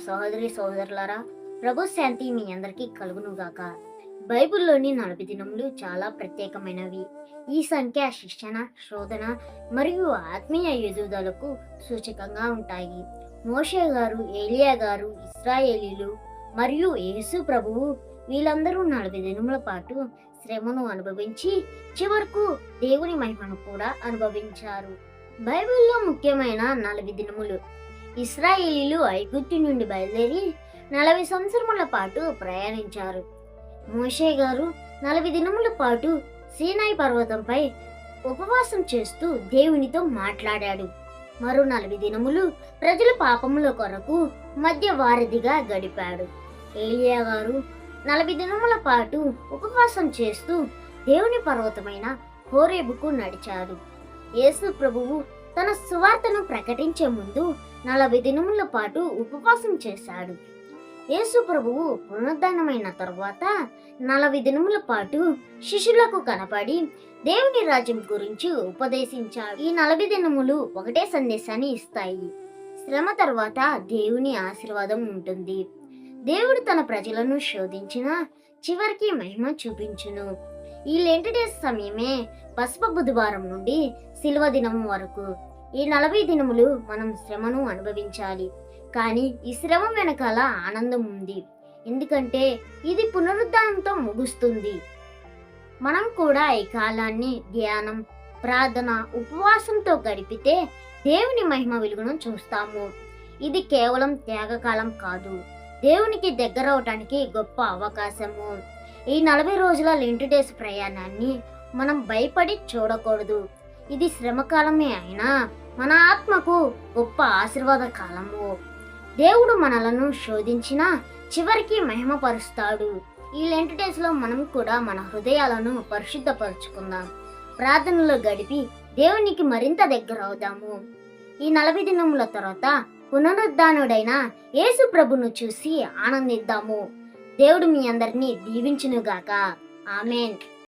సహోదరి సహోదరులారా, ప్రభు శాంతి మీ అందరికీ కలుగునుగాక. బైబిల్లోని 40 దినములు చాలా ప్రత్యేకమైనవి. ఈ సంఖ్య శిక్షణ, శోధన మరియు ఆత్మీయ ఎదుగుదలకు సూచకంగా ఉంటాయి. మోషే గారు, ఏలియా గారు, ఇశ్రాయేలీలు మరియు యేసు ప్రభువు వీళ్ళందరూ 40 దినముల పాటు శ్రమను అనుభవించి చివరకు దేవుని మహిమను కూడా అనుభవించారు. బైబిల్లో ముఖ్యమైన 40 దినములు. ఇశ్రాయేలీలు ఐగుప్తు నుండి బయలుదేరి 40 సంవత్సరముల పాటు ప్రయాణించారు. మోషే గారు 40 దినముల పాటు సీనాయి పర్వతంపై ఉపవాసం చేస్తూ దేవునితో మాట్లాడాడు. మరో 40 దినములు ప్రజల పాపముల కొరకు మధ్య వారధిగా గడిపాడు. ఏలియా గారు 40 దినముల పాటు ఉపవాసం చేస్తూ దేవుని పర్వతమైన హోరేబుకు నడిచాడు. యేసు ప్రభువు తన సువార్తను ప్రకటించే ముందు 40 దినముల పాటు ఉపవాసం చేశాడు. యేసు ప్రభువు పునరుద్ధానమైన తరువాత 40 దినముల పాటు శిష్యులకు కనపడి దేవుని రాజ్యం గురించి ఉపదేశించాడు. ఈ 40 దినములు ఒకటే సందేశాన్ని ఇస్తాయి. శ్రమ తర్వాత దేవుని ఆశీర్వాదం ఉంటుంది. దేవుడు తన ప్రజలను శోధించిన చివరికి మహిమ చూపించును. ఈ లెంట్ డేస్ సమయమే పసుపు బుధవారం నుండి శిలువ దినం వరకు. ఈ 40 దినములు మనం శ్రమను అనుభవించాలి. కానీ ఈ శ్రమ వెనకాల ఆనందం ఉంది. ఎందుకంటే ఇది పునరుద్ధానంతో ముగుస్తుంది. మనం కూడా ఈ కాలాన్ని ధ్యానం, ప్రార్థన, ఉపవాసంతో గడిపితే దేవుని మహిమ వెలుగును చూస్తాము. ఇది కేవలం త్యాగకాలం కాదు, దేవునికి దగ్గరవటానికి గొప్ప అవకాశము. ఈ 40 రోజుల లెంట్ డేస్ ప్రయాణాన్ని మనం భయపడి చూడకూడదు. ఇది శ్రమకాలమే అయినా మన ఆత్మకు గొప్ప ఆశీర్వాద కాలము. దేవుడు మనలను శోధించినా చివరికి మహిమపరుస్తాడు. ఈ లెంట్ డేస్ లో మనం కూడా మన హృదయాలను పరిశుద్ధపరుచుకుందాం. ప్రార్థనలో గడిపి దేవునికి మరింత దగ్గర అవుదాము. ఈ 40 దినముల తర్వాత పునరుద్ధానుడైన యేసు ప్రభును చూసి ఆనందిద్దాము. దేవుడు మీ అందరినీ దీవించునుగాక. ఆమేన్.